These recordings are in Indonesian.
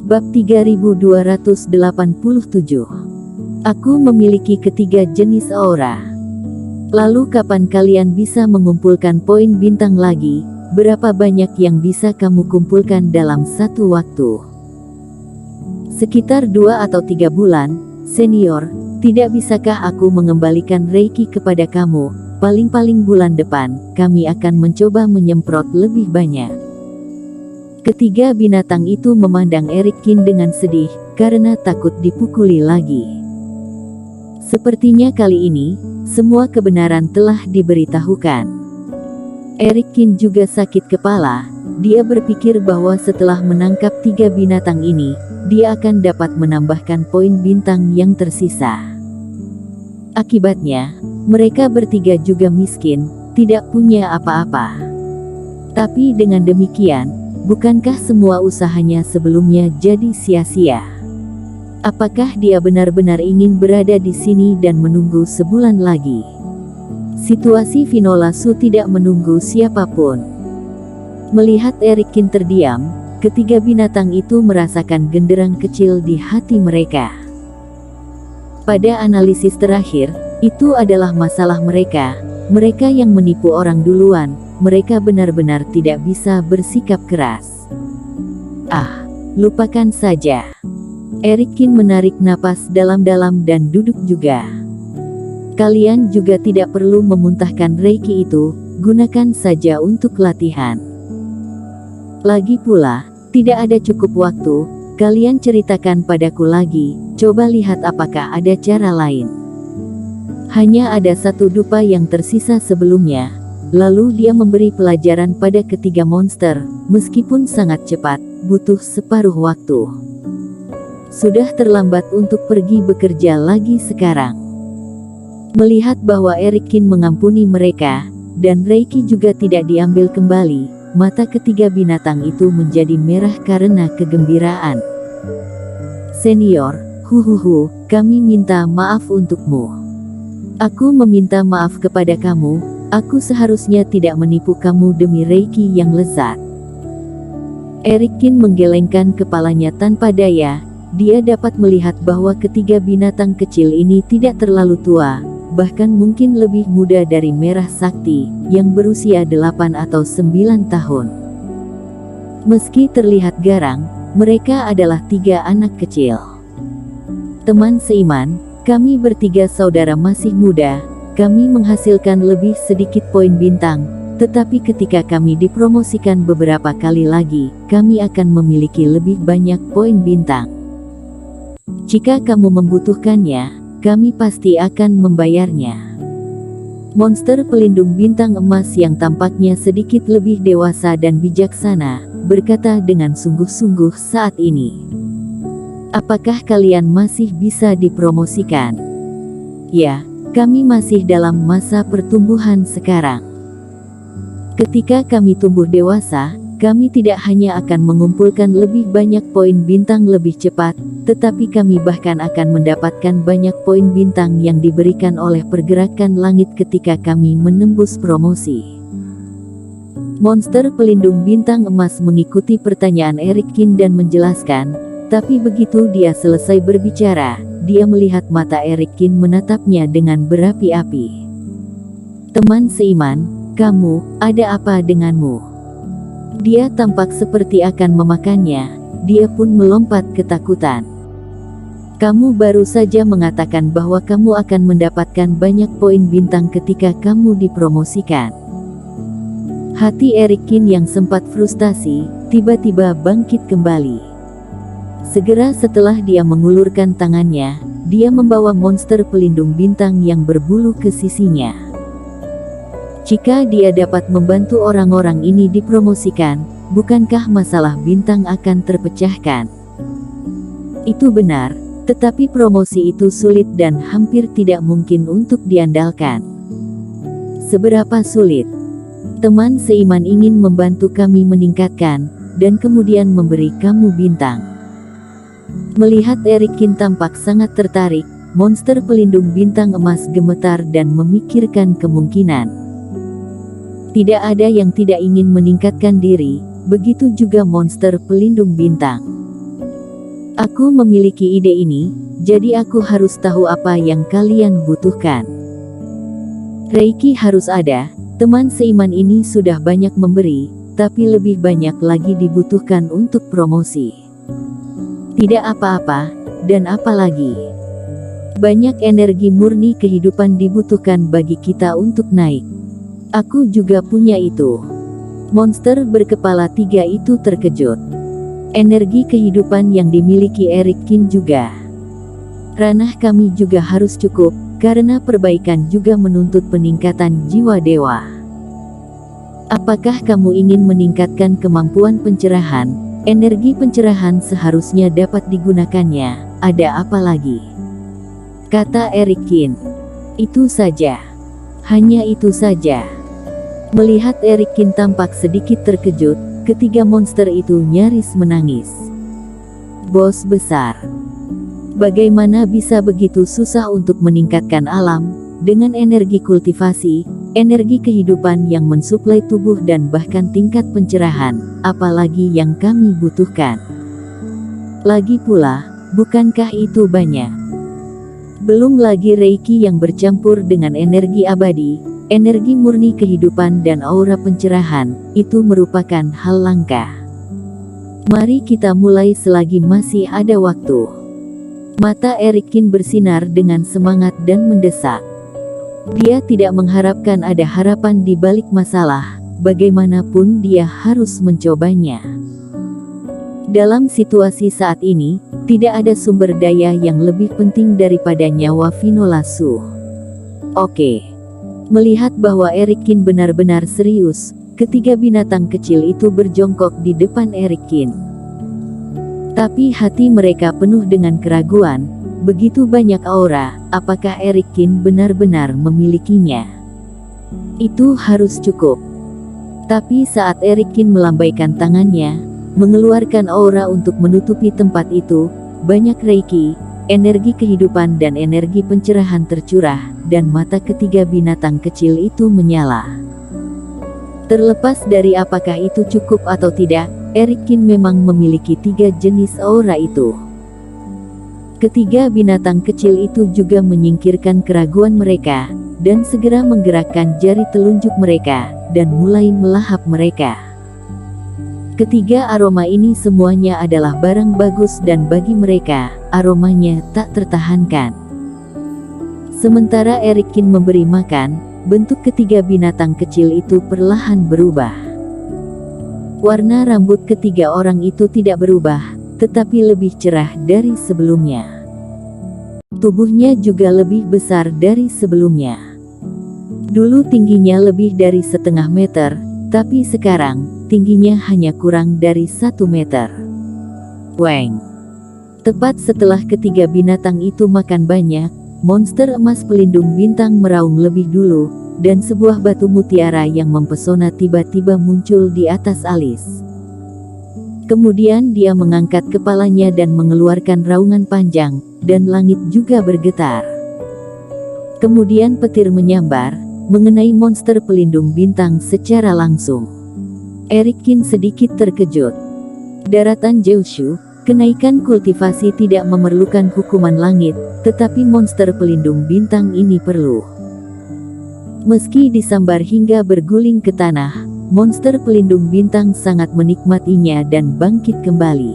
Bab 3287. Aku memiliki ketiga jenis aura. Lalu kapan kalian bisa mengumpulkan poin bintang lagi? Berapa banyak yang bisa kamu kumpulkan dalam satu waktu? Sekitar 2 atau 3 bulan, senior. Tidak bisakah aku mengembalikan Reiki kepada kamu? Paling-paling bulan depan, kami akan mencoba menyemprot lebih banyak. Ketiga binatang itu memandang Erikin dengan sedih, karena takut dipukuli lagi. Sepertinya kali ini, semua kebenaran telah diberitahukan. Erikin juga sakit kepala. Dia berpikir bahwa setelah menangkap 3 binatang ini, dia akan dapat menambahkan poin bintang yang tersisa. Akibatnya, mereka bertiga juga miskin, tidak punya apa-apa. Tapi dengan demikian, bukankah semua usahanya sebelumnya jadi sia-sia? Apakah dia benar-benar ingin berada di sini dan menunggu sebulan lagi? Situasi Vinolasu tidak menunggu siapapun. Melihat Erikin terdiam, ketiga binatang itu merasakan genderang kecil di hati mereka. Pada analisis terakhir, itu adalah masalah mereka. Mereka yang menipu orang duluan. Mereka benar-benar tidak bisa bersikap keras. Lupakan saja. Erikin menarik napas dalam-dalam dan duduk juga. Kalian juga tidak perlu memuntahkan Reiki itu, gunakan saja untuk latihan. Lagi pula, tidak ada cukup waktu, kalian ceritakan padaku lagi, coba lihat apakah ada cara lain. Hanya ada satu dupa yang tersisa sebelumnya. Lalu dia memberi pelajaran pada ketiga monster, meskipun sangat cepat, butuh separuh waktu. Sudah terlambat untuk pergi bekerja lagi sekarang. Melihat bahwa Erikin mengampuni mereka, dan Reiki juga tidak diambil kembali, mata ketiga binatang itu menjadi merah karena kegembiraan. Senior, kami minta maaf untukmu. Aku meminta maaf kepada kamu. Aku seharusnya tidak menipu kamu demi Reiki yang lezat. Erikin menggelengkan kepalanya tanpa daya. Dia dapat melihat bahwa ketiga binatang kecil ini tidak terlalu tua, bahkan mungkin lebih muda dari Merah Sakti, yang berusia 8 atau 9 tahun. Meski terlihat garang, mereka adalah 3 anak kecil. Teman seiman, kami bertiga saudara masih muda. Kami menghasilkan lebih sedikit poin bintang, tetapi ketika kami dipromosikan beberapa kali lagi, kami akan memiliki lebih banyak poin bintang. Jika kamu membutuhkannya, kami pasti akan membayarnya. Monster pelindung bintang emas yang tampaknya sedikit lebih dewasa dan bijaksana, berkata dengan sungguh-sungguh saat ini. Apakah kalian masih bisa dipromosikan? Ya. Kami masih dalam masa pertumbuhan sekarang. Ketika kami tumbuh dewasa, kami tidak hanya akan mengumpulkan lebih banyak poin bintang lebih cepat, tetapi kami bahkan akan mendapatkan banyak poin bintang yang diberikan oleh pergerakan langit ketika kami menembus promosi. Monster pelindung bintang emas mengikuti pertanyaan Erikin dan menjelaskan, tapi begitu dia selesai berbicara, dia melihat mata Erikin menatapnya dengan berapi-api. Teman seiman, kamu, ada apa denganmu? Dia tampak seperti akan memakannya, dia pun melompat ketakutan. Kamu baru saja mengatakan bahwa kamu akan mendapatkan banyak poin bintang ketika kamu dipromosikan. Hati Erikin yang sempat frustasi, tiba-tiba bangkit kembali. Segera setelah dia mengulurkan tangannya, dia membawa monster pelindung bintang yang berbulu ke sisinya. Jika dia dapat membantu orang-orang ini dipromosikan, bukankah masalah bintang akan terpecahkan? Itu benar, tetapi promosi itu sulit dan hampir tidak mungkin untuk diandalkan. Seberapa sulit? Teman seiman ingin membantu kami meningkatkan, dan kemudian memberi kamu bintang. Melihat Erikin tampak sangat tertarik, monster pelindung bintang emas gemetar dan memikirkan kemungkinan. Tidak ada yang tidak ingin meningkatkan diri, begitu juga monster pelindung bintang. Aku memiliki ide ini, jadi aku harus tahu apa yang kalian butuhkan. Reiki harus ada, teman seiman ini sudah banyak memberi, tapi lebih banyak lagi dibutuhkan untuk promosi. Tidak apa-apa, dan apalagi. Banyak energi murni kehidupan dibutuhkan bagi kita untuk naik. Aku juga punya itu. Monster berkepala 3 itu terkejut. Energi kehidupan yang dimiliki Erikin juga. Ranah kami juga harus cukup, karena perbaikan juga menuntut peningkatan jiwa dewa. Apakah kamu ingin meningkatkan kemampuan pencerahan? Energi pencerahan seharusnya dapat digunakannya, ada apa lagi? Kata Erikin. Itu saja. Hanya itu saja. Melihat Erikin tampak sedikit terkejut, ketiga monster itu nyaris menangis. Bos besar. Bagaimana bisa begitu susah untuk meningkatkan alam, dengan energi kultivasi, energi kehidupan yang mensuplai tubuh dan bahkan tingkat pencerahan, apalagi yang kami butuhkan. Lagi pula, bukankah itu banyak? Belum lagi Reiki yang bercampur dengan energi abadi, energi murni kehidupan dan aura pencerahan, itu merupakan hal langka. Mari kita mulai selagi masih ada waktu. Mata Erikin bersinar dengan semangat dan mendesak. Dia tidak mengharapkan ada harapan di balik masalah, bagaimanapun dia harus mencobanya. Dalam situasi saat ini, tidak ada sumber daya yang lebih penting daripada nyawa Finola Su. Oke. Melihat bahwa Erikin benar-benar serius, ketiga binatang kecil itu berjongkok di depan Erikin. Tapi hati mereka penuh dengan keraguan, begitu banyak aura, apakah Erikin benar-benar memilikinya? Itu harus cukup. Tapi saat Erikin melambaikan tangannya, mengeluarkan aura untuk menutupi tempat itu, banyak Reiki, energi kehidupan dan energi pencerahan tercurah, dan mata ketiga binatang kecil itu menyala. Terlepas dari apakah itu cukup atau tidak, Erikin memang memiliki 3 jenis aura itu. Ketiga binatang kecil itu juga menyingkirkan keraguan mereka, dan segera menggerakkan jari telunjuk mereka, dan mulai melahap mereka. Ketiga aroma ini semuanya adalah barang bagus dan bagi mereka, aromanya tak tertahankan. Sementara Erikin memberi makan, bentuk ketiga binatang kecil itu perlahan berubah. Warna rambut ketiga orang itu tidak berubah, tetapi lebih cerah dari sebelumnya. Tubuhnya juga lebih besar dari sebelumnya. Dulu tingginya lebih dari 1,5 meter, tapi sekarang, tingginya hanya kurang dari 1 meter. Weng. Tepat setelah ketiga binatang itu makan banyak, monster emas pelindung bintang meraung lebih dulu, dan sebuah batu mutiara yang mempesona tiba-tiba muncul di atas alis. Kemudian dia mengangkat kepalanya dan mengeluarkan raungan panjang, dan langit juga bergetar. Kemudian petir menyambar, mengenai monster pelindung bintang secara langsung. Erikin sedikit terkejut. Daratan Jeushu, kenaikan kultivasi tidak memerlukan hukuman langit, tetapi monster pelindung bintang ini perlu. Meski disambar hingga berguling ke tanah, monster pelindung bintang sangat menikmatinya dan bangkit kembali.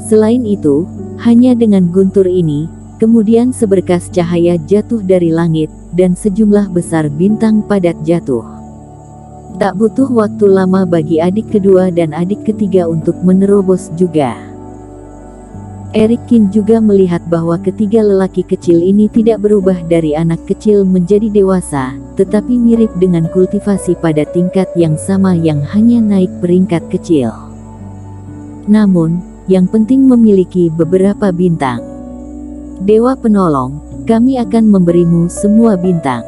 Selain itu, hanya dengan guntur ini, kemudian seberkas cahaya jatuh dari langit, dan sejumlah besar bintang padat jatuh. Tak butuh waktu lama bagi adik kedua dan adik ketiga untuk menerobos juga. Erikin juga melihat bahwa ketiga lelaki kecil ini tidak berubah dari anak kecil menjadi dewasa, tetapi mirip dengan kultivasi pada tingkat yang sama yang hanya naik peringkat kecil. Namun, yang penting memiliki beberapa bintang. Dewa penolong, kami akan memberimu semua bintang.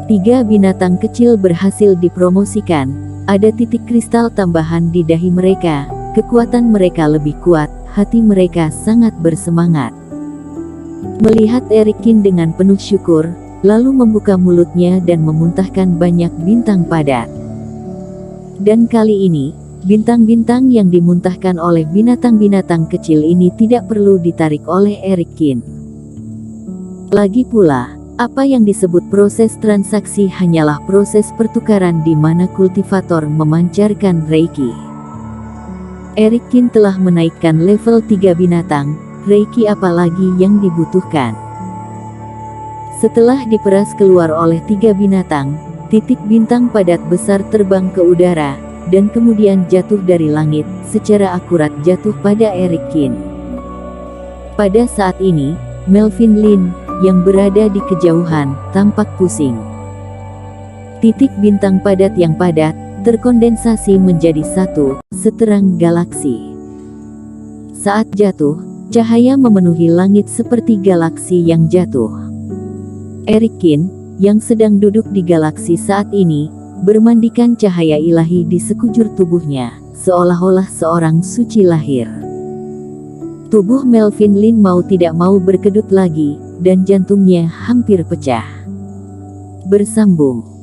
3 binatang kecil berhasil dipromosikan, ada titik kristal tambahan di dahi mereka, kekuatan mereka lebih kuat, hati mereka sangat bersemangat. Melihat Erikin dengan penuh syukur, lalu membuka mulutnya dan memuntahkan banyak bintang padat. Dan kali ini, Bintang-bintang yang dimuntahkan oleh binatang-binatang kecil ini tidak perlu ditarik oleh Erikin. Lagi pula, apa yang disebut proses transaksi hanyalah proses pertukaran di mana kultivator memancarkan Reiki. Erikin telah menaikkan level 3 binatang, Reiki apalagi yang dibutuhkan. Setelah diperas keluar oleh 3 binatang, titik bintang padat besar terbang ke udara, dan kemudian jatuh dari langit, secara akurat jatuh pada Erikin. Pada saat ini, Melvin Lin, yang berada di kejauhan, tampak pusing. Titik bintang padat yang padat, terkondensasi menjadi satu, seterang galaksi. Saat jatuh, cahaya memenuhi langit seperti galaksi yang jatuh. Erikin, yang sedang duduk di galaksi saat ini, bermandikan cahaya ilahi di sekujur tubuhnya, seolah-olah seorang suci lahir. Tubuh Melvin Lin mau tidak mau berkedut lagi, dan jantungnya hampir pecah. Bersambung.